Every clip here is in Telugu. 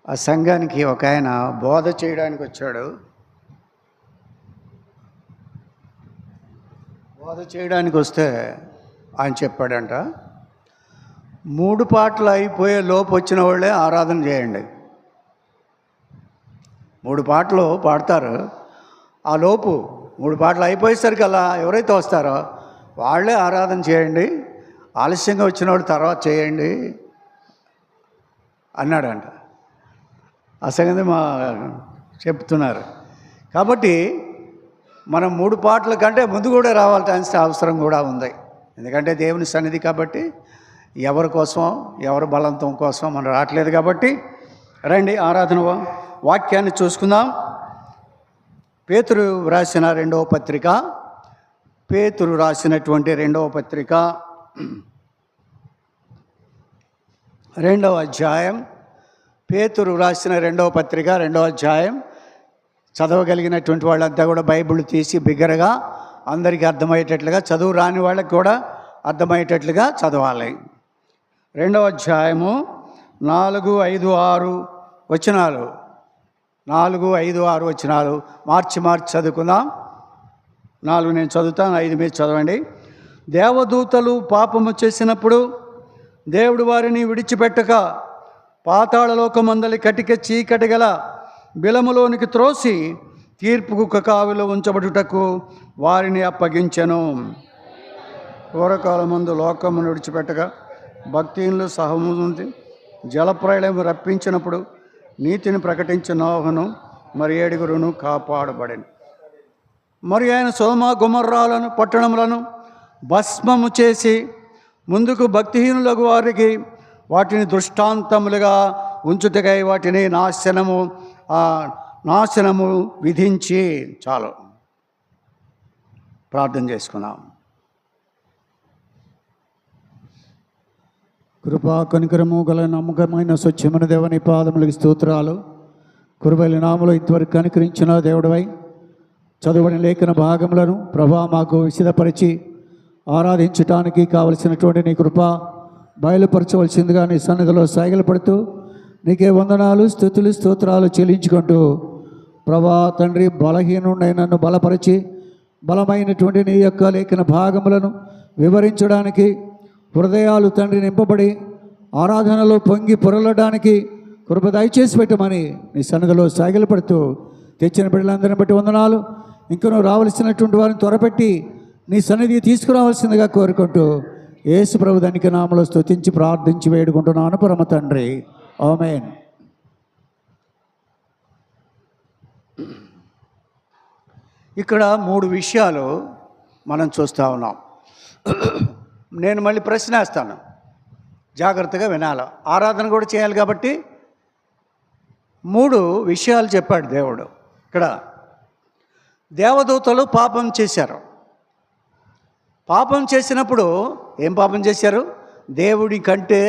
ఆ సంఘానికి ఒక ఆయన బోధ చేయడానికి వచ్చాడు. బోధ చేయడానికి వస్తే ఆయన చెప్పాడంట, 3 పాటలు అయిపోయే లోపు వచ్చిన వాళ్ళే ఆరాధన చేయండి. 3 పాటలు పాడతారు, ఆ లోపు 3 పాటలు అయిపోయేసరికి అలా ఎవరైతే వస్తారో వాళ్ళే ఆరాధన చేయండి, ఆలస్యంగా వచ్చిన వాళ్ళు తర్వాత చేయండి అన్నాడంట. ఆ సంగతి మా చెప్తున్నారు. కాబట్టి మనం 3 పాటల కంటే ముందు కూడా రావాల్సిన అవసరం కూడా ఉంది. ఎందుకంటే దేవుని సన్నిధి కాబట్టి, ఎవరి కోసం ఎవరి బలంతం కోసం మనం రావట్లేదు. కాబట్టి రండి ఆరాధన వాక్యాన్ని చూసుకుందాం. పేతురు రాసిన 2వ పత్రిక, పేతురు రాసినటువంటి 2వ పత్రిక 2వ అధ్యాయం. పేతురు రాసిన 2వ పత్రిక 2వ అధ్యాయం. చదవగలిగినటువంటి వాళ్ళంతా కూడా బైబిల్ తీసి బిగ్గరగా అందరికీ అర్థమయ్యేటట్లుగా, చదువు రాని వాళ్ళకి కూడా అర్థమయ్యేటట్లుగా చదవాలి. 2వ అధ్యాయము 4, 5, 6 వచనాలు. 4, 5, 6 వచనాలు మార్చి చదువుకుందాం. 4 నేను చదువుతాను, 5 మీరు చదవండి. దేవదూతలు పాపము చేసినప్పుడు దేవుడు వారిని విడిచిపెట్టక పాతాళలోకమందలి కటిక చీకటి గల బిలములోనికి త్రోసి తీర్పుకు కావిలో ఉంచబడుటకు వారిని అప్పగించెను. పూర్వకాలమందు లోకమును విడిచిపెట్టగా భక్తిహీనులు సహముంది జలప్రళయం రప్పించినప్పుడు నీతిని ప్రకటించిన నోహను మరి 7 కాపాడబడింది. మరి ఆయన సోమ గుమర్రాలను పట్టణములను భస్మము చేసి ముందుకు భక్తిహీనులకు వారికి వాటిని దృష్టాంతములుగా ఉంచుటకై వాటిని నాశనము విధించి. చాలు, ప్రార్థన చేసుకుందాం. కృపా కనికరము గల నమ్మకమైన స్వచ్ఛమైన దేవుని పాదములకి స్తోత్రాలు. కృపైన నామములో ఇంతవరకు కనికరించిన దేవుడివై చదువుని లేఖన భాగములను ప్రభా మాకు విశదపరిచి ఆరాధించటానికి కావలసినటువంటి నీ కృప బయలుపరచవలసిందిగా నీ సన్నిధిలో సాగిలు పడుతూ నీకే వందనాలు, స్తుతులు, స్తోత్రాలు చెల్లించుకుంటూ ప్రభా తండ్రి బలహీనుడైన నన్ను బలపరిచి బలమైనటువంటి నీ యొక్క లేఖన భాగములను వివరించడానికి హృదయాలు తండ్రి నింపబడి ఆరాధనలో పొంగి పొరలడానికి కృప దయచేసి పెట్టమని నీ సన్నిధిలో సాగిలు పడుతూ తెచ్చిన బిడ్డలందరిని బట్టి వందనాలు. ఇంకనూ రావలసినటువంటి వారిని త్వరపెట్టి నీ సన్నిధి తీసుకురావాల్సిందిగా కోరుకుంటూ యేసు ప్రభు ధనిక నామములో స్తుతించి ప్రార్థించి వేడుకుంటున్నాను పరమ తండ్రి, ఆమేన్. ఇక్కడ 3 విషయాలు మనం చూస్తూ ఉన్నాం. నేను మళ్ళీ ప్రశ్న వేస్తాను, జాగ్రత్తగా వినాలి. ఆరాధన కూడా చేయాలి కాబట్టి 3 విషయాలు చెప్పాడు దేవుడు. ఇక్కడ దేవదూతలు పాపం చేశారు. పాపం చేసినప్పుడు ఏం పాపం చేశారు? దేవుడి కంటే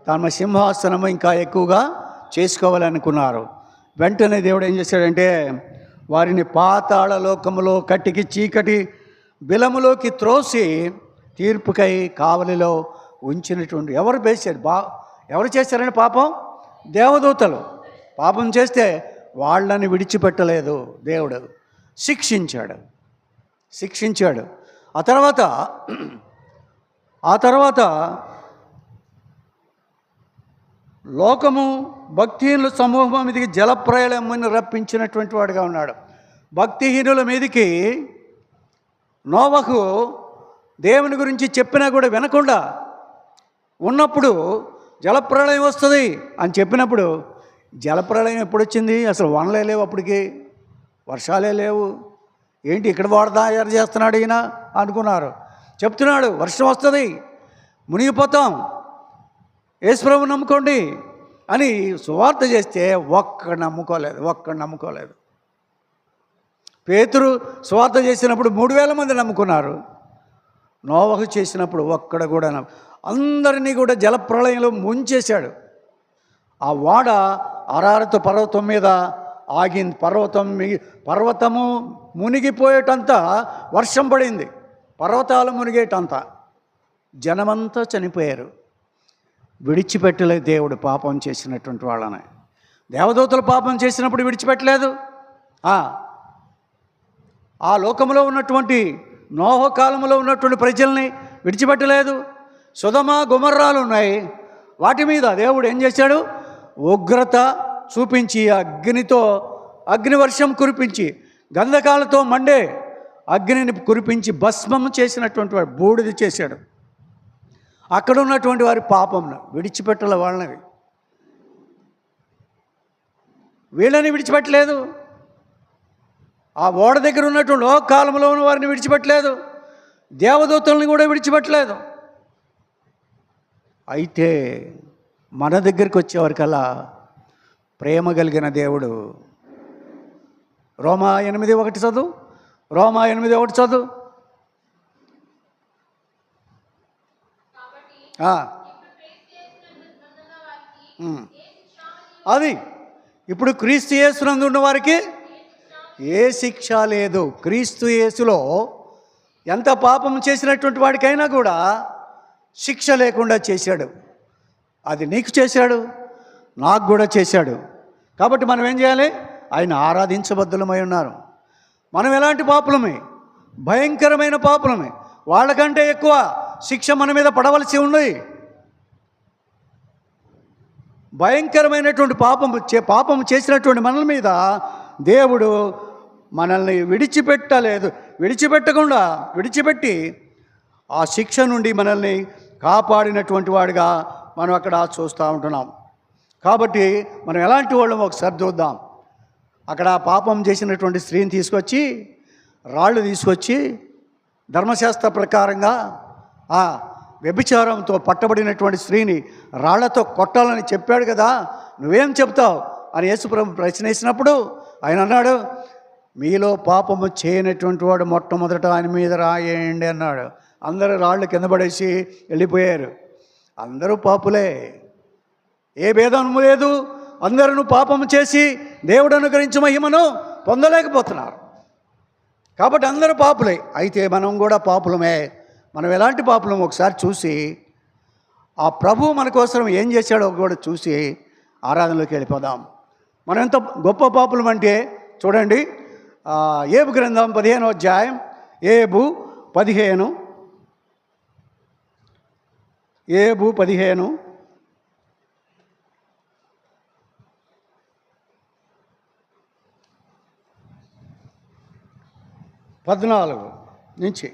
తమ సింహాసనము ఇంకా ఎక్కువగా చేసుకోవాలనుకున్నారు. వెంటనే దేవుడు ఏం చేశాడంటే వారిని పాతాళ లోకములో కట్టికి చీకటి బిలములోకి త్రోసి తీర్పుకై కావలిలో ఉంచినటువంటి. ఎవరు చేశారని పాపం? దేవదూతలు పాపం చేస్తే వాళ్ళని విడిచిపెట్టలేదు దేవుడు, శిక్షించాడు. ఆ తర్వాత లోకము భక్తిహీనుల సమూహం మీదకి జలప్రళయమని రప్పించినటువంటి వాడుగా ఉన్నాడు. భక్తిహీనుల మీదకి నోవహు దేవుని గురించి చెప్పినా కూడా వినకుండా ఉన్నప్పుడు జలప్రళయం వస్తుంది అని చెప్పినప్పుడు, జలప్రళయం ఎప్పుడు వచ్చింది? అసలు వనలే లేవు, అప్పటికి వర్షాలే లేవు. ఏంటి ఇక్కడ తయారు చేస్తున్నాడు ఈయన అనుకున్నారు. చెప్తున్నాడు వర్షం వస్తుంది, మునిగిపోతాం, యేసుప్రభు నమ్ముకోండి అని సువార్త చేస్తే ఒక్కడు నమ్ముకోలేదు. పేతురు సువార్త చేసినప్పుడు 3000 మంది నమ్ముకున్నారు. నోవహు చేసినప్పుడు ఒక్కడ కూడా అందరినీ కూడా జలప్రళయంలో ముంచేశాడు. ఆ వాడ అరారతు పర్వతం మీద ఆగింది. పర్వతము మునిగిపోయేటంత వర్షం పడింది, పర్వతాలు మునిగేటంత. జనమంతా చనిపోయారు. విడిచిపెట్టలేదు దేవుడు పాపం చేసినటువంటి వాళ్ళని. దేవదూతలు పాపం చేసినప్పుడు విడిచిపెట్టలేదు. ఆ లోకంలో ఉన్నటువంటి నోహ కాలంలో ఉన్నటువంటి ప్రజల్ని విడిచిపెట్టలేదు. సొదొమ గొమొర్రాలు ఉన్నాయి, వాటి మీద దేవుడు ఏం చేశాడు? ఉగ్రత చూపించి అగ్నివర్షం కురిపించి, గంధకాలతో మండే అగ్నిని కురిపించి భస్మం చేసినటువంటి వాడు, బూడిద చేశాడు. అక్కడ ఉన్నటువంటి వారి పాపంను విడిచిపెట్టాల, వీళ్ళని విడిచిపెట్టలేదు. ఆ ఓడ దగ్గర ఉన్నటువంటి లోక కాలంలో ఉన్న వారిని విడిచిపెట్టలేదు, దేవదూతల్ని కూడా విడిచిపెట్టలేదు. అయితే మన దగ్గరికి వచ్చేవారికల్లా ప్రేమ కలిగిన దేవుడు. రోమా 8:1 చదువు. రోమా 8:1 చదువు. అది ఇప్పుడు క్రీస్తు యేసునందు ఉన్న వారికి ఏ శిక్ష లేదు. క్రీస్తు యేసులో ఎంత పాపం చేసినటువంటి వాడికైనా కూడా శిక్ష లేకుండా చేశాడు. అది నీకు చేశాడు, నాకు కూడా చేశాడు. కాబట్టి మనం ఏం చేయాలి? ఆయన ఆరాధించబద్దులమై ఉన్నారు. మనం ఎలాంటి పాపులమే? భయంకరమైన పాపులమే. వాళ్ళకంటే ఎక్కువ శిక్ష మన మీద పడవలసి ఉంది. భయంకరమైనటువంటి పాపం చేసినటువంటి మనల మీద దేవుడు మనల్ని విడిచిపెట్టి ఆ శిక్ష నుండి మనల్ని కాపాడినటువంటి వాడిగా మనం అక్కడ చూస్తూ ఉంటున్నాం. కాబట్టి మనం ఎలాంటి వాళ్ళం ఒకసారి చూద్దాం. అక్కడ పాపం చేసినటువంటి స్త్రీని తీసుకొచ్చి, రాళ్ళు తీసుకొచ్చి, ధర్మశాస్త్ర ప్రకారంగా ఆ వ్యభిచారంతో పట్టబడినటువంటి స్త్రీని రాళ్లతో కొట్టాలని చెప్పాడు కదా, నువ్వేం చెప్తావు అని యేసుప్రభు ప్రశ్నించినప్పుడు ఆయన అన్నాడు, మీలో పాపము చేయనటువంటి వాడు మొట్టమొదట ఆయన మీద రాయేయండి అన్నాడు. అందరూ రాళ్ళు కింద పడేసి వెళ్ళిపోయారు. అందరూ పాపులే, ఏ భేదము లేదు. అందరూ పాపము చేసి దేవుడు అనుగ్రహించిన మహిమను పొందలేకపోతున్నారు. కాబట్టి అందరూ పాపులే. అయితే మనం కూడా పాపులమే. మనం ఎలాంటి పాపులం ఒకసారి చూసి, ఆ ప్రభు మన కోసం ఏం చేశాడో కూడా చూసి ఆరాధనలోకి వెళ్ళిపోదాం. మనం ఎంత గొప్ప పాపులం అంటే చూడండి, ఏబు గ్రంథం 15వ అధ్యాయం, ఏబు 15 14 నుంచి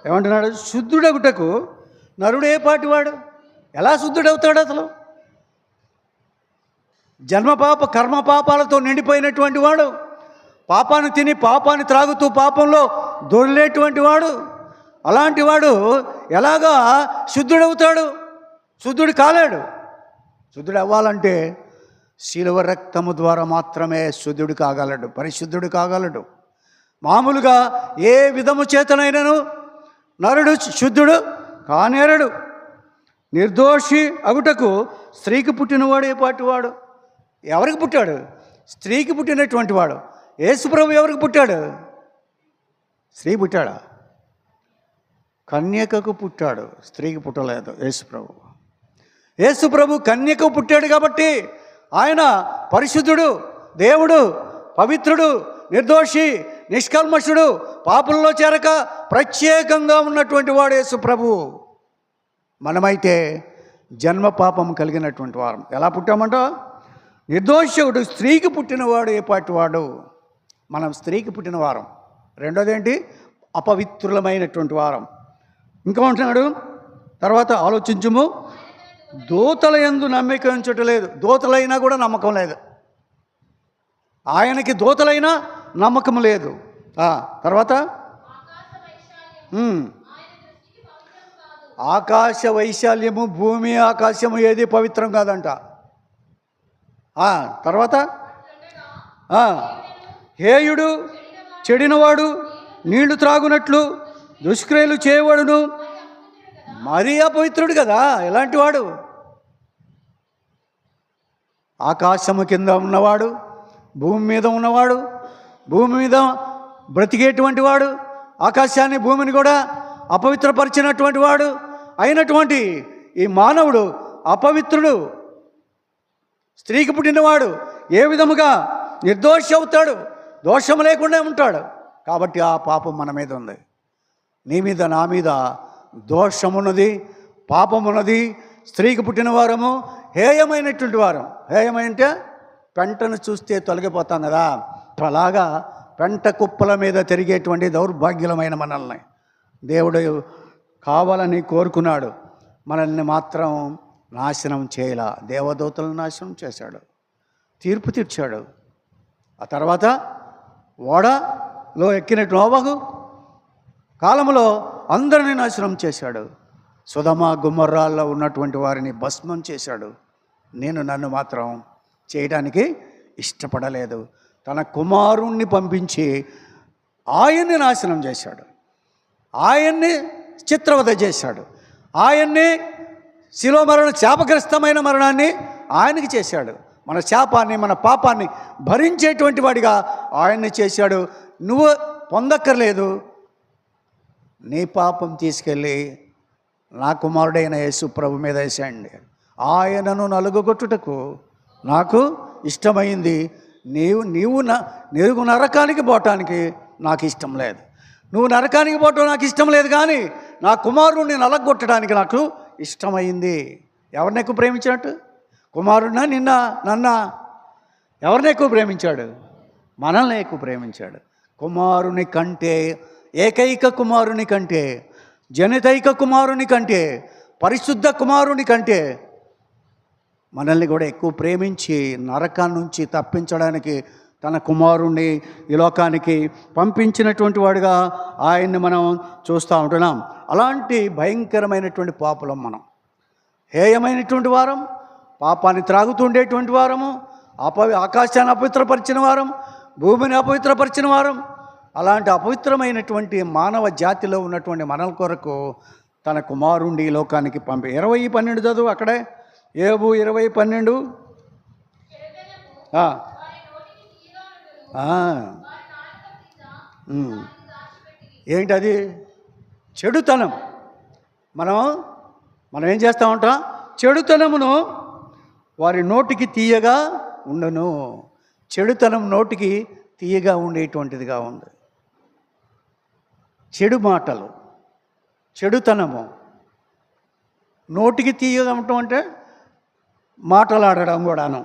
ఏమంటున్నాడు? శుద్ధుడగుటకు నరుడు ఏ పాటివాడు? ఎలా శుద్ధుడవుతాడు? అసలు జన్మపాప కర్మపాపాలతో నిండిపోయినటువంటి వాడు, పాపాన్ని తిని పాపాన్ని త్రాగుతూ పాపంలో దొరిలేటువంటి వాడు, అలాంటి వాడు ఎలాగా శుద్ధుడవుతాడు? శుద్ధుడు కాలేడు. శుద్ధుడు అవ్వాలంటే శిలువ రక్తము ద్వారా మాత్రమే శుద్ధుడు కాగలడు, పరిశుద్ధుడు కాగలడు. మామూలుగా ఏ విధము చేతనైనను నరుడు శుద్ధుడు కానేరడు. నిర్దోషి అగుటకు స్త్రీకి పుట్టినవాడు ఏ పాటివాడు? ఎవరికి పుట్టాడు? స్త్రీకి పుట్టినటువంటి వాడు. యేసుప్రభు ఎవరికి పుట్టాడు? స్త్రీ పుట్టాడా? కన్యకకు పుట్టాడు, స్త్రీకి పుట్టలేదు. యేసుప్రభు కన్యకు పుట్టాడు కాబట్టి ఆయన పరిశుద్ధుడు, దేవుడు, పవిత్రుడు, నిర్దోషి, నిష్కల్మషుడు, పాపుల్లో చేరక ప్రత్యేకంగా ఉన్నటువంటి వాడు యేసుప్రభు. మనమైతే జన్మ పాపం కలిగినటువంటి వారం. ఎలా పుట్టామంట? నిర్దోషుడు, స్త్రీకి పుట్టినవాడు ఏ పాటివాడు? మనం స్త్రీకి పుట్టిన వారం. రెండోది ఏంటి? అపవిత్రులమైనటువంటి వారం. ఇంకా ఉంటున్నాడు తర్వాత, ఆలోచించుము, దూతల యందు నమ్మిక ఉంచటలేదు. దూతలైనా కూడా నమ్మకం లేదు. ఆయనకి దూతలైనా నమ్మకం లేదు. తర్వాత ఆకాశ వైశాల్యము, భూమి ఆకాశము ఏది పవిత్రం కాదంట. తర్వాత హేయుడు, చెడినవాడు, నీళ్లు త్రాగునట్లు దుష్క్రియలు చేయవాడును, మరీ అపవిత్రుడు కదా. ఎలాంటి వాడు? ఆకాశము కింద ఉన్నవాడు, భూమి మీద ఉన్నవాడు, భూమి మీద బ్రతికేటువంటి వాడు, ఆకాశాన్ని భూమిని కూడా అపవిత్రపరిచినటువంటి వాడు అయినటువంటి ఈ మానవుడు అపవిత్రుడు, స్త్రీకి పుట్టినవాడు ఏ విధముగా నిర్దోషి అవుతాడు? దోషం లేకుండా ఉంటాడు. కాబట్టి ఆ పాపం మన మీద ఉంది. నీ మీద, నా మీద దోషమున్నది, పాపమున్నది. స్త్రీకి పుట్టిన వారము హేయమైనటువంటి వారం. హేయమంటే పెంటను చూస్తే తొలగిపోతాం కదా, అలాగా పెంట కుప్పల మీద తిరిగేటువంటి దౌర్భాగ్యులమైన మనల్ని దేవుడు కావాలని కోరుకున్నాడు. మనల్ని మాత్రం నాశనం చేయలా. దేవదూతలను నాశనం చేశాడు, తీర్పు తీర్చాడు. ఆ తర్వాత ఓడలో ఎక్కిన నోవహు కాలంలో అందరినీ నాశనం చేశాడు. సొదొమ గొమొర్రాల్లో ఉన్నటువంటి వారిని భస్మం చేశాడు. నన్ను మాత్రం చేయడానికి ఇష్టపడలేదు. తన కుమారుణ్ణి పంపించి ఆయన్ని నాశనం చేశాడు, ఆయన్ని చిత్రవధ చేశాడు, ఆయన్ని శిలో మరణం, శాపగ్రస్తమైన మరణాన్ని ఆయనకి చేశాడు. మన శాపాన్ని, మన పాపాన్ని భరించేటువంటి వాడిగా ఆయన్ని చేశాడు. నువ్వు పొందక్కర్లేదు. నీ పాపం తీసుకెళ్ళి నా కుమారుడైన యేసు ప్రభు మీద వేసేయండి. ఆయనను నలుగుగొట్టుటకు నాకు ఇష్టమైంది. నీవు నరకానికి పోవటానికి నాకు ఇష్టం లేదు. నువ్వు నరకానికి పోవటం నాకు ఇష్టం లేదు, కానీ నా కుమారుడిని నలగొట్టడానికి నాకు ఇష్టమైంది. ఎవరిని ఎక్కువ ప్రేమించినట్టు? కుమారుడినా నన్నా? ఎవరిని ఎక్కువ ప్రేమించాడు? మనల్ని ఎక్కువ ప్రేమించాడు. కుమారుని కంటే, ఏకైక కుమారుని కంటే, జనితైక కుమారుని కంటే, పరిశుద్ధ కుమారుని కంటే మనల్ని కూడా ఎక్కువ ప్రేమించి నరకాన్ని నుంచి తప్పించడానికి తన కుమారుణ్ణి ఈ లోకానికి పంపించినటువంటి వాడుగా ఆయన్ని మనం చూస్తూ ఉంటున్నాం. అలాంటి భయంకరమైనటువంటి పాపులం మనం. హేయమైనటువంటి వారం, పాపాన్ని త్రాగుతుండేటువంటి వారము, ఆకాశాన్ని అపవిత్రపరిచిన వారం, భూమిని అపవిత్రపరిచిన వారం. అలాంటి అపవిత్రమైనటువంటి మానవ జాతిలో ఉన్నటువంటి మనల కొరకు తన కుమారుణ్ణి ఈ లోకానికి 20:12 చదువు అక్కడే. ఏబు 20:12. ఏంటది? చెడుతనం. మనం ఏం చేస్తూ ఉంటాం? చెడుతనమును వారి నోటికి తీయగా ఉండను. చెడుతనం నోటికి తీయగా ఉండేటువంటిదిగా ఉంది. చెడు మాటలు, చెడుతనము నోటికి తీయగా ఉండటం అంటే మాటలాడడం కూడాను.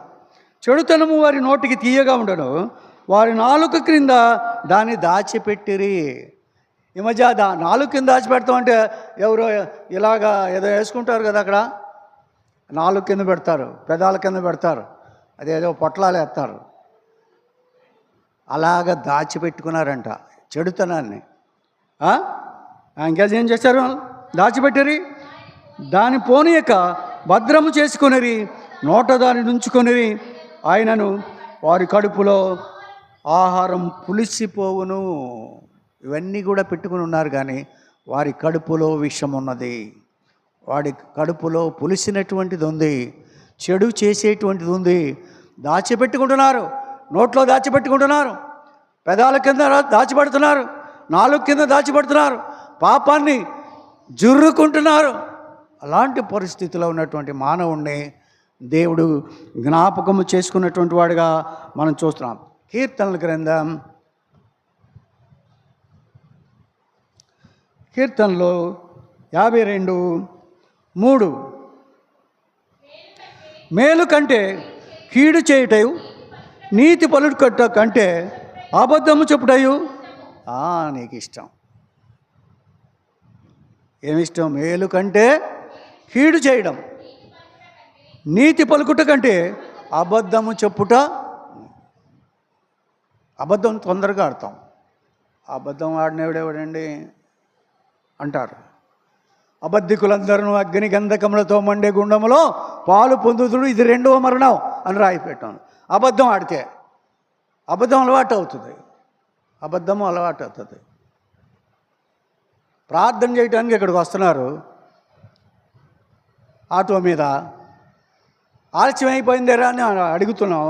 చెడుతనము వారి నోటికి తీయగా ఉండను, వారి నాలుక క్రింద దాన్ని దాచిపెట్టిరి. ఈ మధ్య నాలుక కింద దాచిపెడతామంటే ఎవరో ఇలాగా ఏదో వేసుకుంటారు కదా, అక్కడ నాలుగు కింద పెడతారు, పెదాల కింద పెడతారు, అదేదో పొట్లాలు వేస్తారు. అలాగ దాచిపెట్టుకున్నారంట చెడుతనాన్ని. ఇంకేం చేశారు? దాచిపెట్టిరి. దాని పోనీయక భద్రము చేసుకొనిరి, నోట దాన్ని ఉంచుకొనిరి. ఆయనను వారి కడుపులో ఆహారం పులిసిపోవును. ఇవన్నీ కూడా పెట్టుకుని ఉన్నారు, కానీ వారి కడుపులో విషం ఉన్నది. వాడి కడుపులో పులిసినటువంటిది ఉంది, చెడు చేసేటువంటిది ఉంది. దాచిపెట్టుకుంటున్నారు, నోట్లో దాచిపెట్టుకుంటున్నారు, పెదాల కింద దాచిపెడుతున్నారు, నాలుగు కింద దాచిపెడుతున్నారు, పాపాన్ని జుర్రుకుంటున్నారు. అలాంటి పరిస్థితిలో ఉన్నటువంటి మానవుణ్ణి దేవుడు జ్ఞాపకము చేసుకున్నటువంటి వాడుగా మనం చూస్తున్నాం. కీర్తనల గ్రంథం కీర్తనలో 52:3 మేలు కంటే కీడు చేయుటయు, నీతి పలుకట కంటే అబద్ధము చెప్పుటయు నీకు ఇష్టం. ఏమిష్టం? మేలు కంటే కీడు చేయడం, నీతి పలుకుట కంటే అబద్ధము చెప్పుట. అబద్ధం తొందరగా ఆడతాం. అబద్ధం ఆడినవిడేవాడండి అంటారు. అబద్ధికులందరూ అగ్ని గంధకములతో మండే గుండములో పాలు పొందుతుడు, ఇది 2వ మరణం అని రాయి పెట్టాను. అబద్ధం ఆడితే అబద్ధం అలవాటు అవుతుంది. అబద్ధము అలవాటు అవుతుంది. ప్రార్థన చేయడానికి ఇక్కడికి వస్తున్నారు ఆటో మీద. ఆలస్యం అయిపోయిందేరా అని అడుగుతున్నాం.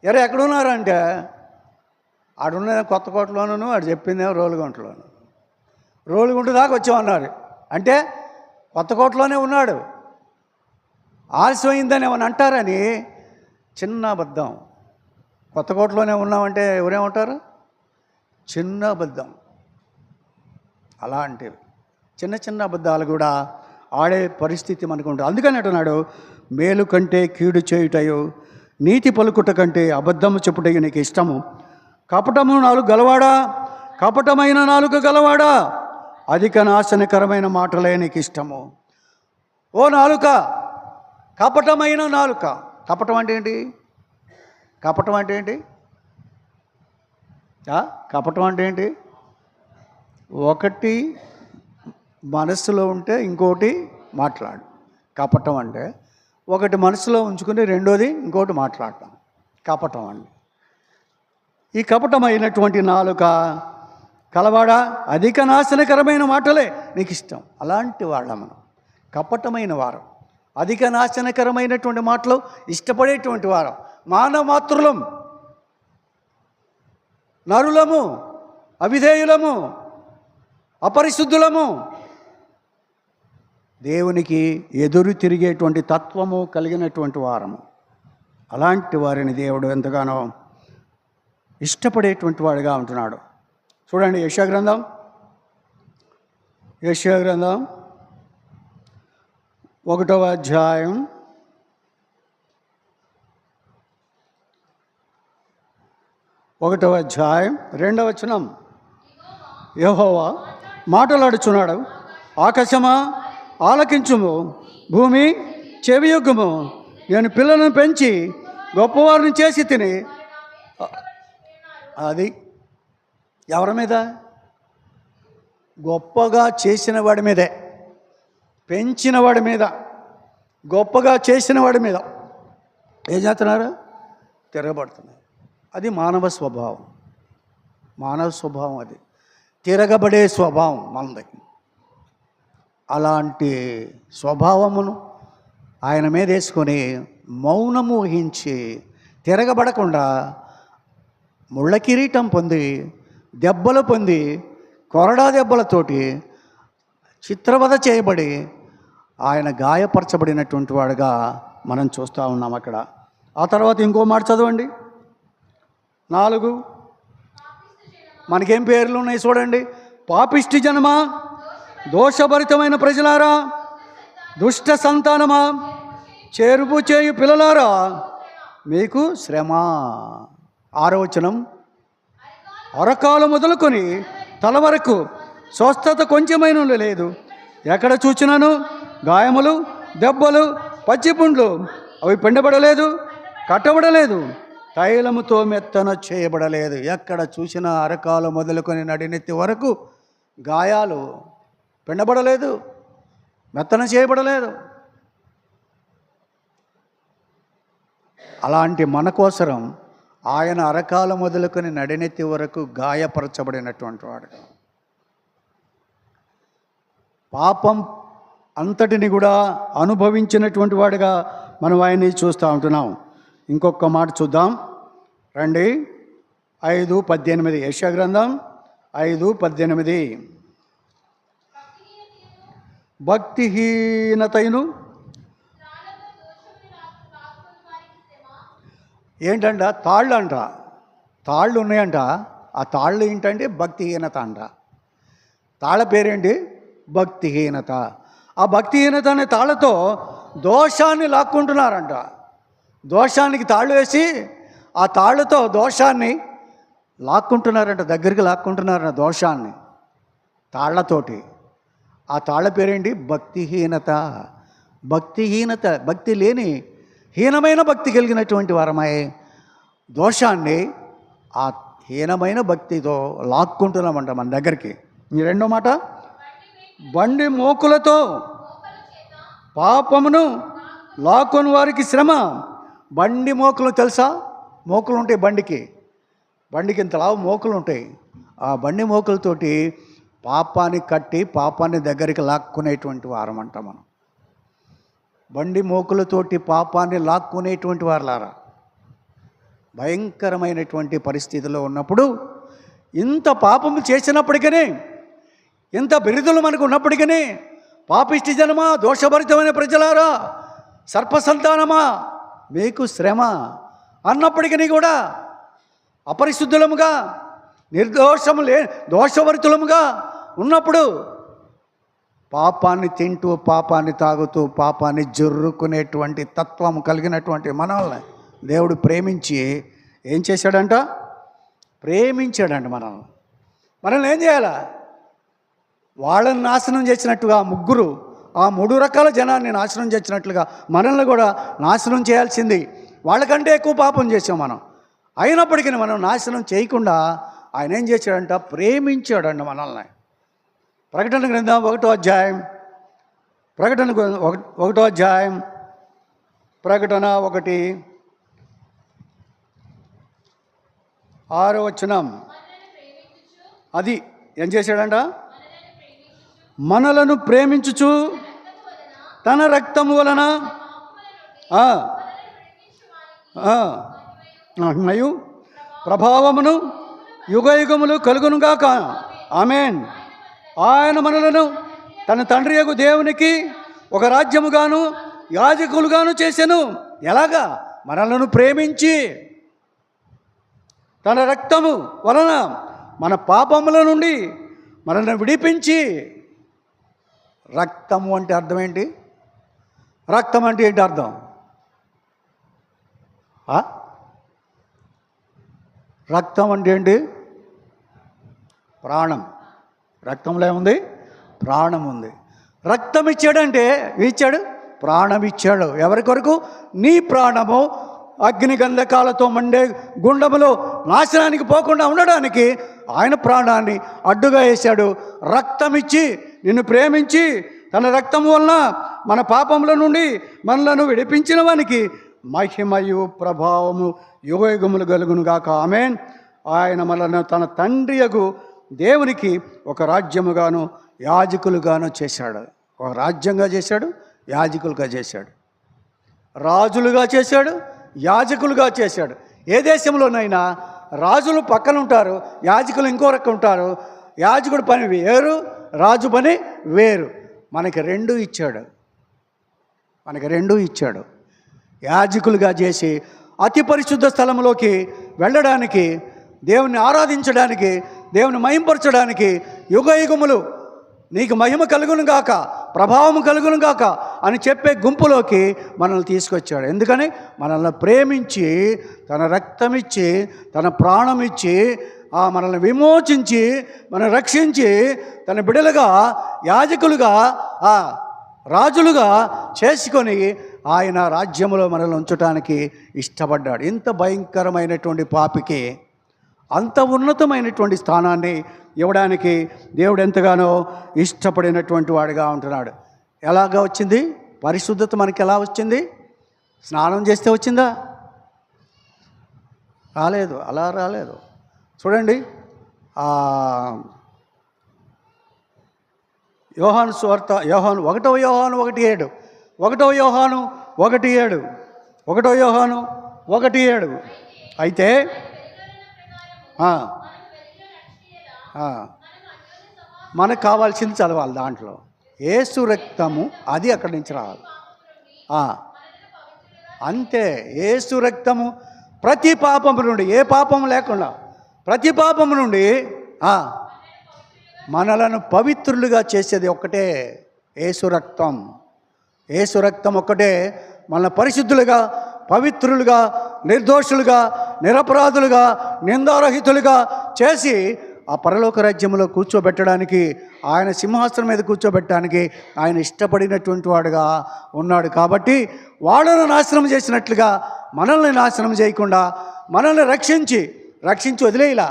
ఎరా ఎక్కడున్నారంటే ఆడున్నది కొత్తకోటలోనూ, ఆడు చెప్పిందేమో రోలుగుంటలోను. రోలుగుంట దాకా వచ్చామన్నారు. అంటే కొత్తకోటలోనే ఉన్నాడు. ఆలస్యం అయిందని ఏమని అంటారని చిన్న అబద్ధం. కొత్తకోటలోనే ఉన్నామంటే ఎవరేమంటారు? చిన్న అబద్ధం. అలాంటివి చిన్న చిన్న అబద్ధాలు కూడా ఆడే పరిస్థితి మనకు ఉంటుంది. అందుకని అంటున్నాడు, మేలు కంటే కీడు చేయుటయు నీతి పలుకుట కంటే అబద్ధము చెప్పుటయు నీకు ఇష్టము. కపటము నాలుగు గలవాడా, కపటమైన నాలుగు గలవాడా, అధిక నాశనకరమైన మాటలే నీకు ఇష్టము. ఓ నాలుక, కపటమైన నాలుక. కపటం అంటే ఏంటి? కపటం అంటే ఏంటి? కపటం అంటే ఏంటి? ఒకటి మనస్సులో ఉంటే ఇంకోటి మాట్లాడు. కపటం అంటే ఒకటి మనసులో ఉంచుకుని రెండోది ఇంకోటి మాట్లాడటం కపటం అండి. ఈ కపటమైనటువంటి నాలుక కలవాడా, అధిక నాశనకరమైన మాటలే నీకు ఇష్టం. అలాంటి వాళ్ళ మనం కపటమైన వారం, అధిక నాశనకరమైనటువంటి మాటలు ఇష్టపడేటువంటి వారం. మానవ మాతృలం, నరులము, అవిధేయులము, అపరిశుద్ధులము, దేవునికి ఎదురు తిరిగేటువంటి తత్వము కలిగినటువంటి వారము. అలాంటి వారిని దేవుడు ఎంతగానో ఇష్టపడేటువంటి వాడిగా ఉంటున్నాడు. చూడండి, యెషయా గ్రంథం 1వ అధ్యాయం 2వ వచనం. యెహోవా మాటలాడుచున్నాడు, ఆకాశమా ఆలకించుము, భూమి చెవియొగ్గుము, నేను పిల్లలను పెంచి గొప్పవారిని చేసి తిని. అది ఎవరి మీద? గొప్పగా చేసిన వాడి మీదే, పెంచిన వాడి మీద, గొప్పగా చేసిన వాడి మీద ఏం చేస్తున్నారు? తిరగబడుతున్నారు. అది మానవ స్వభావం. మానవ స్వభావం అది తిరగబడే స్వభావం మనది. అలాంటి స్వభావమును ఆయన మీద వేసుకొని మౌనము వహించి తిరగబడకుండా ముళ్ళ కిరీటం పొంది, దెబ్బలు పొంది, కొరడా దెబ్బలతోటి చిత్రవధ చేయబడి ఆయన గాయపరచబడినటువంటి వాడుగా మనం చూస్తూ ఉన్నాం అక్కడ. ఆ తర్వాత ఇంకో మాట చదవండి, 4. మనకేం పేర్లు ఉన్నాయి చూడండి. పాపిష్టి జనమా, దోషభరితమైన ప్రజలారా, దుష్ట సంతానమా, చేరుపు చేయు పిల్లలారా, మీకు శ్రమ. 6వ వచనం. అరకాలు మొదలుకొని తల వరకు స్వస్థత కొంచెమైన లేదు, ఎక్కడ చూచినాను గాయములు, దెబ్బలు, పచ్చిపుండ్లు, అవి పిండబడలేదు, కట్టబడలేదు, తైలముతో మెత్తన చేయబడలేదు. ఎక్కడ చూసినా అరకాలు మొదలుకొని నడినెత్తి వరకు గాయాలు, పిండబడలేదు, మెత్తన చేయబడలేదు. అలాంటి మన కోసరం ఆయన అరకాలు మొదలుకొని నడినెత్తి వరకు గాయపరచబడినటువంటి వాడు. పాపం అంతటిని కూడా అనుభవించినటువంటి వాడుగా మనం ఆయన్ని చూస్తూ ఉంటున్నాం. ఇంకొక మాట చూద్దాం రండి. 5:18 యెషయా గ్రంథం 5:18. భక్తిహీనతను ఏంటంట? తాళ్ళు అంట, తాళ్ళు ఉన్నాయంట. ఆ తాళ్ళు ఏంటంటే భక్తిహీనత అంట. తాళ్ళ పేరేంటి? భక్తిహీనత. ఆ భక్తిహీనత అనే తాళ్ళతో దోషాన్ని లాక్కుంటున్నారంట. దోషానికి తాళ్ళు వేసి ఆ తాళ్ళతో దోషాన్ని లాక్కుంటున్నారంట, దగ్గరికి లాక్కుంటున్నారంట దోషాన్ని తాళ్లతోటి. ఆ తాళ్ళ పేరేంటి? భక్తిహీనత. భక్తిహీనత, భక్తి లేని హీనమైన భక్తి కలిగినటువంటి వారమై దోషాన్ని ఆ హీనమైన భక్తితో లాక్కుంటున్నామంట మన దగ్గరికి. ఈ రెండో మాట, బండి మోకులతో పాపమును లాక్కొని వారికి శ్రమ. బండి మోకులు తెలుసా? మోకులు ఉంటాయి బండికి, బండికి ఇంత లావు మోకులు ఉంటాయి. ఆ బండి మోకులతోటి పాపాన్ని కట్టి పాపాన్ని దగ్గరికి లాక్కునేటువంటి వారం అంట మనం. బండి మోకులతోటి పాపాన్ని లాక్కునేటువంటి వారులారా, భయంకరమైనటువంటి పరిస్థితిలో ఉన్నప్పుడు, ఇంత పాపము చేసినప్పటికీ, ఇంత బిరుదులు మనకు ఉన్నప్పటికీ, పాపిష్టి జనమా, దోషభరితమైన ప్రజలారా, సర్పసంతానమా, మీకు శ్రమ అన్నప్పటికీ కూడా అపరిశుద్ధులముగా, దోషభరితులముగా ఉన్నప్పుడు పాపాన్ని తింటూ, పాపాన్ని తాగుతూ, పాపాన్ని జొర్రుకునేటువంటి తత్వం కలిగినటువంటి మనల్ని దేవుడు ప్రేమించి ఏం చేశాడంట? ప్రేమించాడంట మనల్ని ఏం చేయాలా? వాళ్ళని నాశనం చేసినట్టుగా ఆ మూడు రకాల జనాన్ని నాశనం చేసినట్లుగా మనల్ని కూడా నాశనం చేయాల్సింది. వాళ్ళకంటే ఎక్కువ పాపం చేసాం మనం. అయినప్పటికీ మనం నాశనం చేయకుండా ఆయన ఏం చేశాడంట? ప్రేమించాడంట మనల్ని. ప్రకటన గ్రంథం 1వ అధ్యాయం, ప్రకటన 1వ అధ్యాయం, ప్రకటన 1:6 వచనం. అది ఏం చేశాడంట? మనలను ప్రేమించుచు తన రక్తము వలన మరియు ప్రభావమును యుగయుగములు కలుగునుగాక. ఆమేన్. ఆయన మనలను తన తండ్రి యొక్క దేవునికి ఒక రాజ్యముగాను యాజకులుగాను చేసెను. ఎలాగా? మనలను ప్రేమించి తన రక్తము వలన మన పాపముల నుండి మనల్ని విడిపించి. రక్తము అంటే అర్థం ఏంటి? రక్తం అంటే ఏంటి అర్థం? రక్తం అంటే ఏంటి? ప్రాణం. రక్తంలో ఏముంది? ప్రాణం ఉంది. రక్తం ఇచ్చాడంటే ఇచ్చాడు, ప్రాణం ఇచ్చాడు. ఎవరి కొరకు? నీ ప్రాణము అగ్ని గంధకాలతో మండే గుండములో నాశనానికి పోకుండా ఉండడానికి ఆయన ప్రాణాన్ని అడ్డుగా వేశాడు. రక్తం ఇచ్చి నిన్ను ప్రేమించి తన రక్తం వలన మన పాపముల నుండి మనలను విడిపించిన వానికి మహిమయు ప్రభావము యుగయుగములు కలుగునుగాక. ఆమేన్. ఆయన మనలను తన తండ్రియగు దేవునికి ఒక రాజ్యముగాను యాజకులుగాను చేశాడు. ఒక రాజ్యంగా చేశాడు, యాజకులుగా చేశాడు, రాజులుగా చేశాడు, యాజకులుగా చేశాడు. ఏ దేశంలోనైనా రాజులు పక్కన ఉంటారు, యాజకులు ఇంకో రకం ఉంటారు. యాజకుడి పని వేరు, రాజు పని వేరు. మనకి రెండూ ఇచ్చాడు. యాజకులుగా చేసి అతి పరిశుద్ధ స్థలంలోకి వెళ్ళడానికి, దేవుని ఆరాధించడానికి, దేవుని మహింపరచడానికి, యుగయుగములు నీకు మహిమ కలుగును గాక, ప్రభావం కలుగును గాక అని చెప్పే గుంపులోకి మనల్ని తీసుకొచ్చాడు. ఎందుకని? మనల్ని ప్రేమించి తన రక్తమిచ్చి తన ప్రాణమిచ్చి మనల్ని విమోచించి మనల్ని రక్షించి తన బిడ్డలుగా, యాజకులుగా, రాజులుగా చేసుకొని ఆయన రాజ్యములో మనల్ని ఉంచడానికి ఇష్టపడ్డాడు. ఇంత భయంకరమైనటువంటి పాపికి అంత ఉన్నతమైనటువంటి స్థానాన్ని ఇవ్వడానికి దేవుడు ఎంతగానో ఇష్టపడినటువంటి వాడిగా ఉంటున్నాడు. ఎలాగా వచ్చింది? పరిశుద్ధత మనకి ఎలా వచ్చింది? స్నానం చేస్తే వచ్చిందా? రాలేదు. అలా రాలేదు. చూడండి, యోహాను సువార్త, యోహాను 1వ యోహాను 1:7, 1వ యోహాను 1:7, 1వ యోహాను 1:7. అయితే మనకు కావాల్సింది చదవాలి. దాంట్లో యేసు రక్తము, అది అక్కడి నుంచి రావాలి. అంతే. యేసు రక్తము ప్రతి పాపము నుండి, ఏ పాపము లేకుండా ప్రతి పాపము నుండి మనలను పవిత్రులుగా చేసేది ఒక్కటే యేసు రక్తం. యేసు రక్తం ఒక్కటే మన పరిశుద్ధులుగా, పవిత్రులుగా, నిర్దోషులుగా, నిరపరాధులుగా, నిందారహితులుగా చేసి ఆ పరలోక రాజ్యంలో కూర్చోబెట్టడానికి, ఆయన సింహాసనం మీద కూర్చోబెట్టడానికి ఆయన ఇష్టపడినటువంటి వాడుగా ఉన్నాడు. కాబట్టి వాళ్ళను నాశనం చేసినట్లుగా మనల్ని నాశనం చేయకుండా మనల్ని రక్షించి వదిలేలా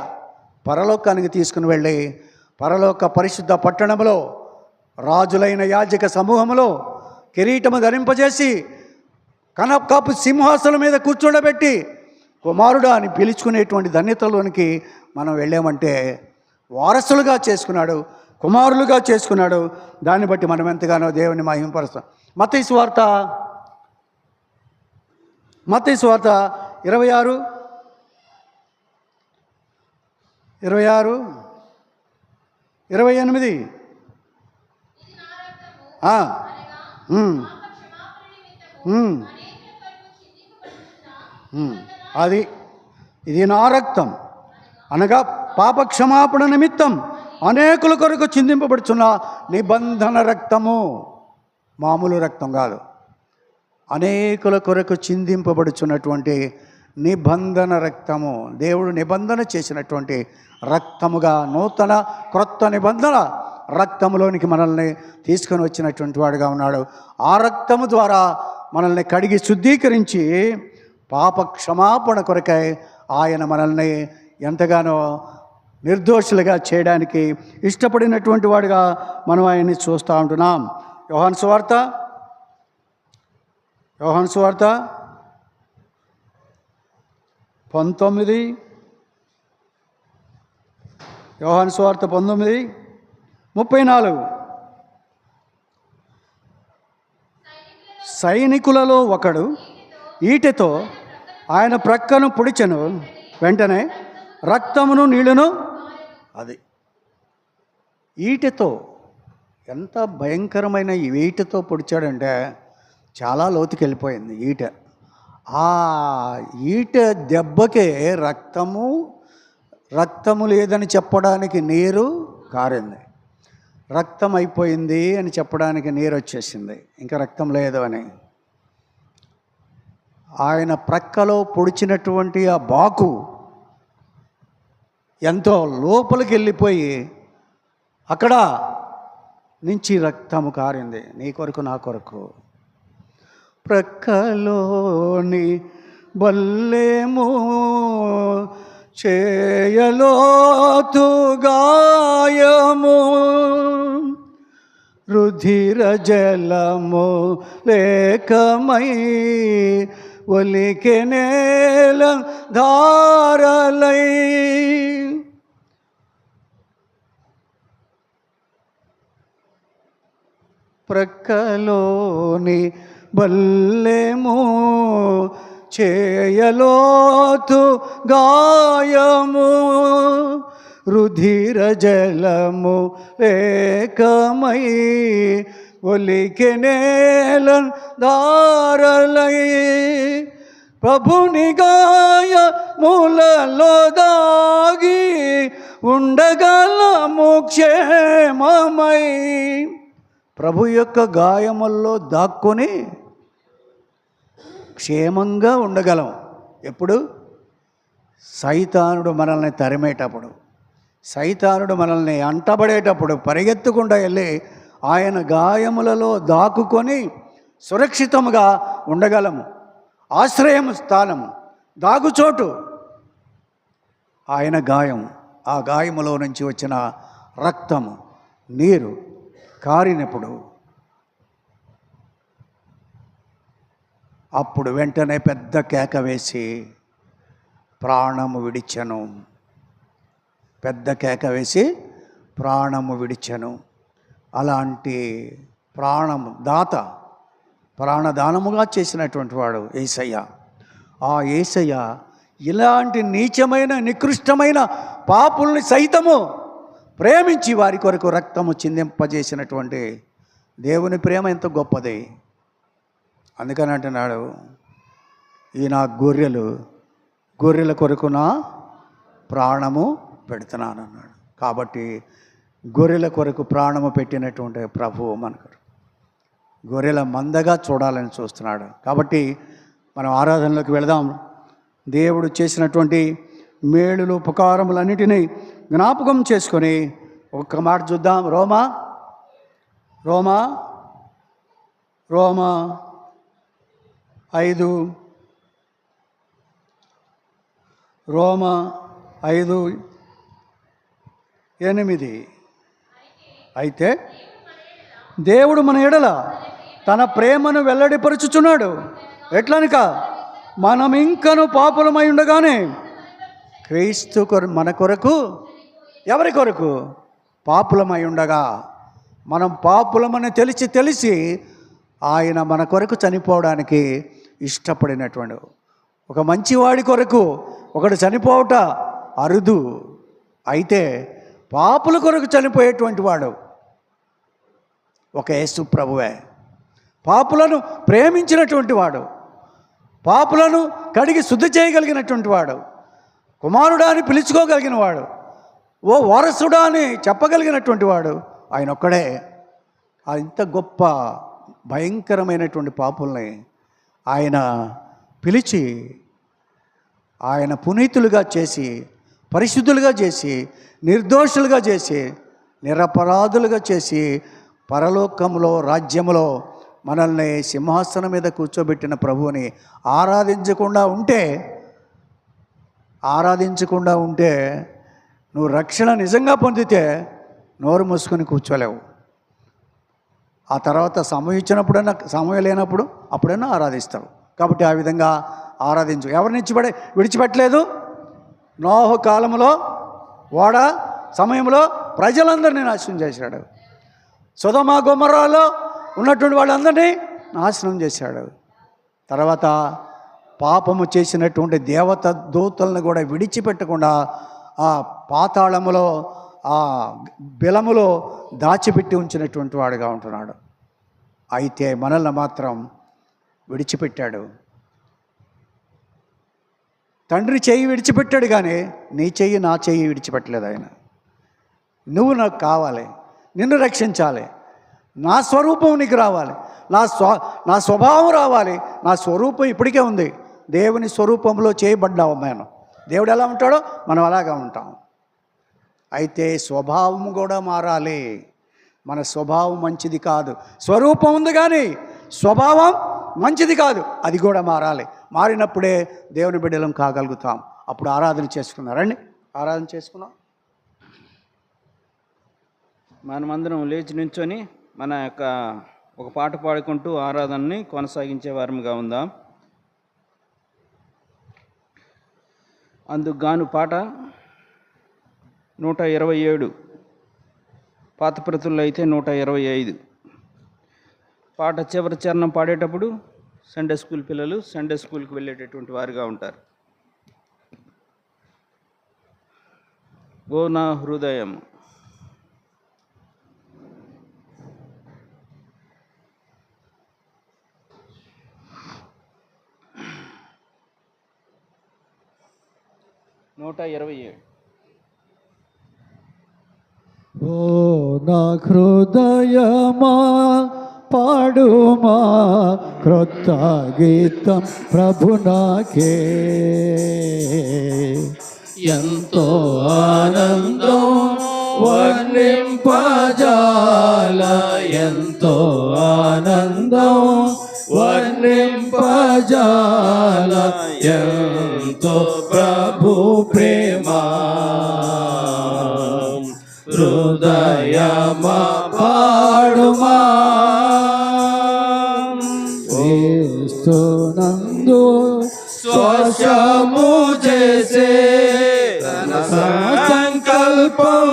పరలోకానికి తీసుకుని వెళ్ళి పరలోక పరిశుద్ధ పట్టణంలో రాజులైన యాజక సమూహంలో కిరీటము ధరింపజేసి కనకపు సింహాసనం మీద కూర్చోబెట్టి కుమారుడా అని పిలుచుకునేటువంటి ధన్యతలోనికి మనం వెళ్ళామంటే వారసులుగా చేసుకున్నాడు, కుమారులుగా చేసుకున్నాడు. దాన్ని బట్టి మనం ఎంతగానో దేవుని మహిమపరుస్తాం. మత్తయి సువార్త మత్తయి సువార్త 26, 28. అది ఇది నా రక్తం అనగా పాపక్షమాపణ నిమిత్తం అనేకుల కొరకు చిందింపబడుచున్న నిబంధన రక్తము. మామూలు రక్తం కాదు, అనేకుల కొరకు చిందింపబడుచున్నటువంటి నిబంధన రక్తము. దేవుడు నిబంధన చేసినటువంటి రక్తముగా నూతన క్రొత్త నిబంధన రక్తములోనికి మనల్ని తీసుకొని వచ్చినటువంటి వాడుగా ఉన్నాడు. ఆ రక్తము ద్వారా మనల్ని కడిగి శుద్ధీకరించి పాప క్షమాపణ కొరకై ఆయన మనల్ని ఎంతగానో నిర్దోషులుగా చేయడానికి ఇష్టపడినటువంటి వాడుగా మనం ఆయన్ని చూస్తూ ఉంటున్నాం. యోహాను సువార్త 19, యోహాను సువార్త 19:34. సైనికులలో ఒకడు ఈటెతో ఆయన ప్రక్కను పొడిచెను, వెంటనే రక్తమును నీళ్లును. అది ఈటెతో ఎంత భయంకరమైన ఈటెతో పొడిచాడంటే చాలా లోతుకి వెళ్ళిపోయింది ఈట. ఆ ఈట దెబ్బకే రక్తము లేదని చెప్పడానికి నీరు కారింది, రక్తం అయిపోయింది అని చెప్పడానికి నీరు వచ్చేసింది, ఇంకా రక్తం లేదు అని. ఆయన ప్రక్కలో పొడిచినటువంటి ఆ బాకు ఎంతో లోపలికి వెళ్ళిపోయి అక్కడ నుంచి రక్తము కారింది, నీ కొరకు నా కొరకు. ప్రక్కలోని బల్లేమో చేయలోతు గాయము, రుధిర జలము లేకమై ఒలికె నేల ధారలై. ప్రక్కలోని బల్లెము చేయలోతు గాయము, రుధిర జలము లేకమై ఒలికె నేల ధారలై. ప్రభుని గాయములలో దాగి ఉండగలము క్షేమమై. ప్రభు యొక్క గాయముల్లో దాక్కొని క్షేమంగా ఉండగలం. ఎప్పుడు? సైతానుడు మనల్ని తరిమేటప్పుడు, సైతానుడు మనల్ని అంటబడేటప్పుడు పరిగెత్తకుండా వెళ్ళి ఆయన గాయములలో దాక్కుని సురక్షితముగా ఉండగలము. ఆశ్రయం స్థానము, దాగుచోటు ఆయన గాయం. ఆ గాయములో నుంచి వచ్చిన రక్తము, నీరు కారినప్పుడు అప్పుడు వెంటనే పెద్ద కేక వేసి ప్రాణము విడిచెను. పెద్ద కేక వేసి ప్రాణము విడిచెను. అలాంటి ప్రాణము దాత, ప్రాణదానముగా చేసినటువంటి వాడు యేసయ్య. ఆ యేసయ్య ఇలాంటి నీచమైన నికృష్టమైన పాపుల్ని సైతము ప్రేమించి వారి కొరకు రక్తము చిందింపజేసినటువంటి దేవుని ప్రేమ ఎంత గొప్పది. అందుకని అంటున్నాడు, ఈ నా గొర్రెల కొరకు నా ప్రాణము పెడుతున్నాను అన్నాడు. కాబట్టి గొర్రెల కొరకు ప్రాణము పెట్టినటువంటి ప్రభువు మనకు గొర్రెల మందగా చూడాలని చూస్తున్నాడు. కాబట్టి మనం ఆరాధనలోకి వెళదాం. దేవుడు చేసినటువంటి మేలులు ఉపకారములన్నిటినీ జ్ఞాపకం చేసుకొని ఒక్క మాట చూద్దాం. రోమా 5:8. అయితే దేవుడు మన ఎడల తన ప్రేమను వెల్లడిపరుచుచున్నాడు. ఎట్లనక మనం ఇంకను పాపులమై ఉండగానే క్రీస్తు మన కొరకు, ఎవరి కొరకు? పాపులమై ఉండగా, మనం పాపులమని తెలిసి ఆయన మన కొరకు చనిపోవడానికి ఇష్టపడినటువంటి ఒక మంచివాడి కొరకు ఒకడు చనిపోవట అరుదు. అయితే పాపుల కొరకు చనిపోయేటువంటి వాడు ఒక యేసు ప్రభువే. పాపులను ప్రేమించినటువంటి వాడు, పాపులను కడిగి శుద్ధి చేయగలిగినటువంటి వాడు, కుమారుడా అని పిలుచుకోగలిగిన వాడు, ఓ వారసుడా అని చెప్పగలిగినటువంటి వాడు ఆయన ఒక్కడే. ఇంత గొప్ప భయంకరమైనటువంటి పాపుల్ని ఆయన పిలిచి ఆయన పునీతులుగా చేసి, పరిశుద్ధులుగా చేసి, నిర్దోషులుగా చేసి, నిరపరాధులుగా చేసి పరలోకంలో రాజ్యములో మనల్ని సింహాసనం మీద కూర్చోబెట్టిన ప్రభువుని ఆరాధించకుండా ఉంటే నువ్వు రక్షణ నిజంగా పొందితే నోరు మూసుకొని కూర్చోలేవు. ఆ తర్వాత సమయం ఇచ్చినప్పుడైనా, సమయం లేనప్పుడు అప్పుడైనా ఆరాధిస్తావు. కాబట్టి ఆ విధంగా ఆరాధించు. ఎవరిని విడిచిపెట్టలేదు. నోహు కాలంలో ఓడ సమయంలో ప్రజలందరినీ నాశనం చేశాడు. సొదొమ గొమొర్రాలో ఉన్నటువంటి వాళ్ళందరినీ నాశనం చేశాడు. తర్వాత పాపము చేసినటువంటి దేవత దూతలను కూడా విడిచిపెట్టకుండా ఆ పాతాళములో, ఆ బిలములో దాచిపెట్టి ఉంచినటువంటి వాడుగా ఉంటున్నాడు. అయితే మనల్ని మాత్రం విడిచిపెట్టాడు. తండ్రి చెయ్యి విడిచిపెట్టాడు, కానీ నీ చెయ్యి నా చెయ్యి విడిచిపెట్టలేదు ఆయన. నువ్వు నాకు కావాలి, నిన్ను రక్షించాలి, నా స్వరూపం నీకు రావాలి, నా స్వభావం రావాలి. నా స్వరూపం ఇప్పటికే ఉంది. దేవుని స్వరూపంలో చేయబడ్డావు. దేవుడు ఎలా ఉంటాడో మనం అలాగా ఉంటాం. అయితే స్వభావం కూడా మారాలి. మన స్వభావం మంచిది కాదు. స్వరూపం ఉంది కానీ స్వభావం మంచిది కాదు. అది కూడా మారాలి. మారినప్పుడే దేవుని బిడ్డలం కాగలుగుతాం. అప్పుడు ఆరాధన చేసుకున్నారండి. ఆరాధన చేసుకున్నాం. మనమందరం లేచి నించొని మన యొక్క ఒక పాట పాడుకుంటూ ఆరాధనని కొనసాగించే వారముగా ఉందాం. అందుకు గాను పాట 127, పాత ప్రతుల్లో అయితే 125. పాట చివరి చరణం పాడేటప్పుడు సండే స్కూల్ పిల్లలు సండే స్కూల్కి వెళ్ళేటటువంటి వారుగా ఉంటారు. ఓ నా హృదయం. ఓ నా హృదయమా పాడుమా క్రొత్త గీతం ప్రభునాకే. ఎంతో ఆనందం వర్ణింపజాల, ఎంతో ఆనందం వర్ణింపజాల, ఎంతో ప్రభు ప్రేమ. హృదయమా పాడుమా యేసునందు స్వశము చేసే తన సంకల్పం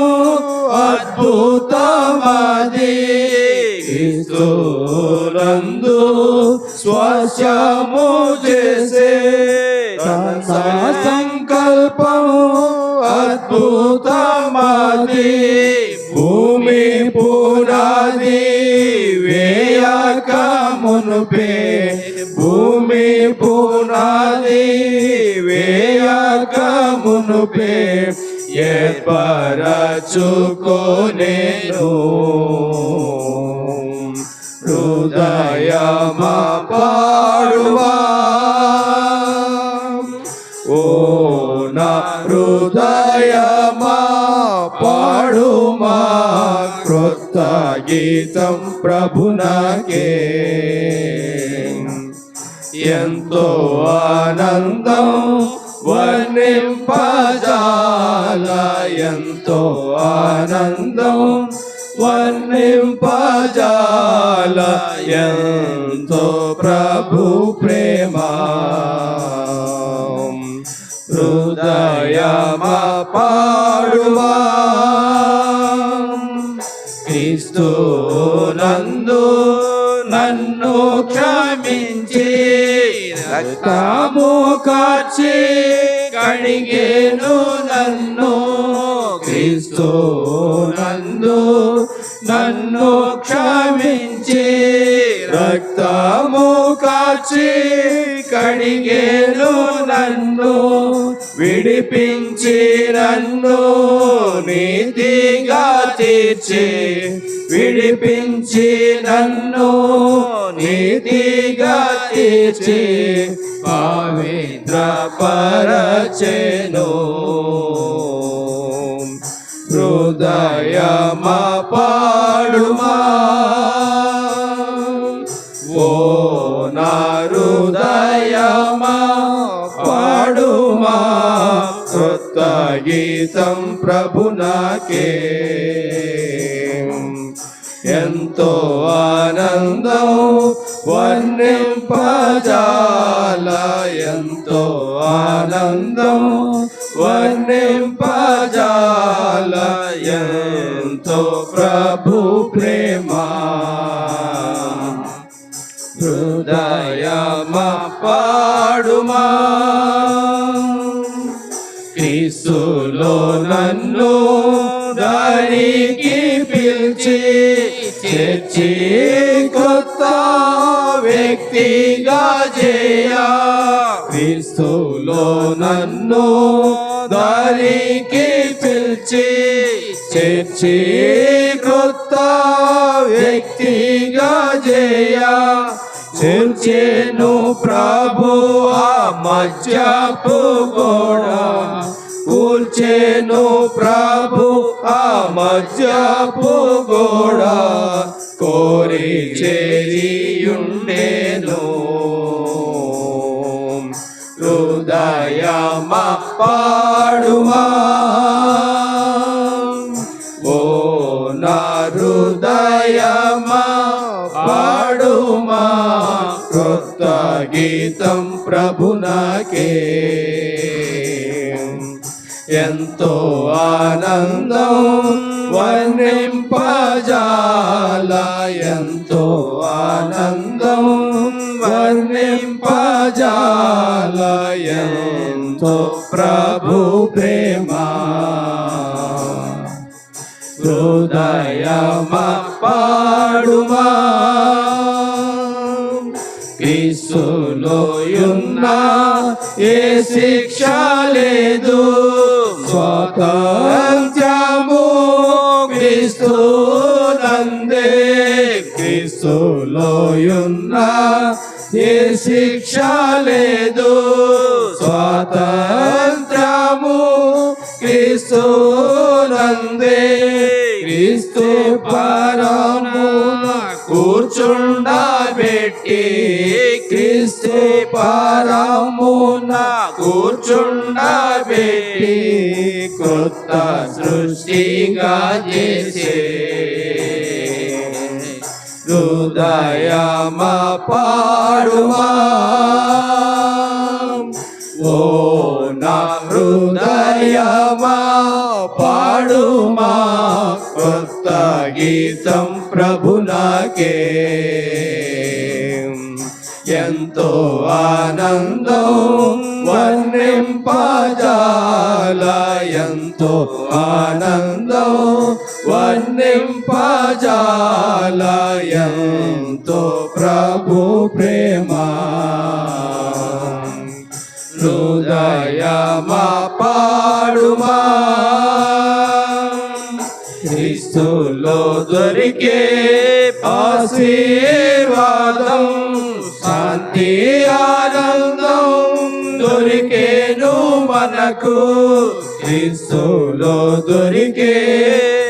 అద్భుతమది. క్రీస్తునందు స్వశము చేసే తన సంకల్పం అద్భుతమది. భూమి పునాది వేయక మునుపే, భూమి పునాది వేయక మునుపే ఏర్పరచుకొనెను. హృదయమా పాడుమా. ఓ నా హృదయమా పాడుమా క్రొత్త గీతం ప్రభునాకే. ఎంతో ఆనందం వర్ణింపజాల, ఎంతో ఆనందం వర్ణింపజాల, ఎంతో ప్రభు ప్రేమ. హృదయమా పాడుమా. క్రీస్తునందు నన్ను క్షమించి రక్తము కడిగేను నన్ను. క్రీస్తు నందు నన్ను క్షమించి రక్తము కాచి కడిగేను నన్ను. విడిపించి నన్ను నీతిగా తీర్చి విడిపించి నన్ను నీతిగా తీర్చి పవిత్రపరచెను. హృదయమా పాడుమా ఓ నా హృదయమా పాడుమా కొత్త గీతం ప్రభునాకే. ఎంతో ఆనందం వర్ణింపజాల ఎంతో ఆనందం వర్ణింపజాల ఎంతో ప్రభు ప్రేమ. హృదయమా పాడుమా క్రీస్తులో నన్ను దారికి పిలిచి చేర్చి కొత్త వ్యక్తిగా చేయ. క్రీస్తులో నన్ను దారికి పిలిచి చేర్చి కొత్త వ్యక్తిగా చేయ. చేర్చెను ప్రభు ఆ మధ్యపు గోడ కూల్చెను ప్రభు ఆ మధ్యపు గోడ. కోరి చేరియుండెను హృదయమా పాడుమా ఓ నా హృదయమా పాడుమా కొత్త గీతం ప్రభునాకే. ఎంతో ఆనందం వర్ణింపజాల ఎంతో ఆనందం వర్ణింపజాల ఎంతో ప్రభు ప్రేమ. హృదయమా పాడుమా క్రీస్తులో యున్న ఏ శిక్ష లేదు. స్వాతంత్ర్యము క్రీస్తు నందే. క్రీస్తులో యున్న ఏ శిక్ష లేదు. స్వాతంత్ర్యము క్రీస్తు నందే. క్రీస్తు పరమున కూర్చుండబెట్టి క్రీస్తు పరమున కూర్చుండబెట్టి కొత్త సృష్టిగా చేసే. హృదయమా పాడుమా ఓ నా హృదయమా పాడుమా కొత్త గీతం ప్రభునాకే. ఎంతో ఆనందం వర్ణింపజాల ఎంతో ఆనందం వర్ణింపజాల ఎంతో ప్రభు ప్రేమ. హృదయమా పాడుమా క్రీస్తులో దొరికే ఆశీర్వాదం శాంతి ఆనందం దొరికేను మనకు. క్రీస్తులో దొరికే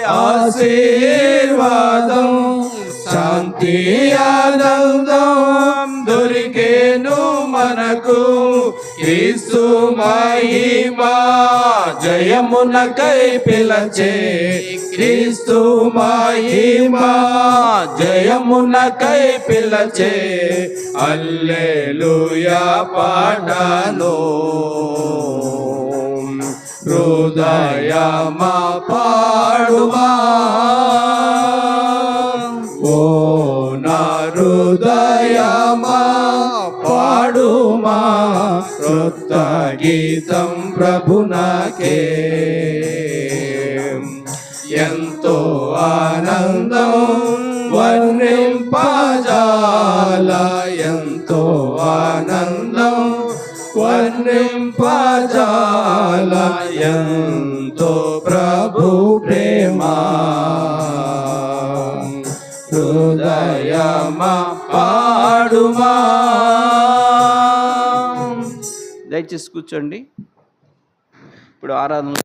ఆశీర్వాదం శాంతి ఆనందం దొరికేను మనకు. క్రీస్తు మహిమా జయమునకై పిలచే. క్రీస్తు మహిమా జయమునకై పిలచే. హల్లెలూయా పాడను హృదయమా పాడుమా ఓ నా హృదయమా పాడుమా కొత్త గీతం ప్రభునాకే ఎంతో ఆనందం వర్ణింపజాల ఎంతో ఆనందం వర్ణింపజాల ఎంతో ప్రభు ప్రేమ హృదయమా పాడుమా. దయచేసి కూర్చోండి. ఇప్పుడు ఆరాధన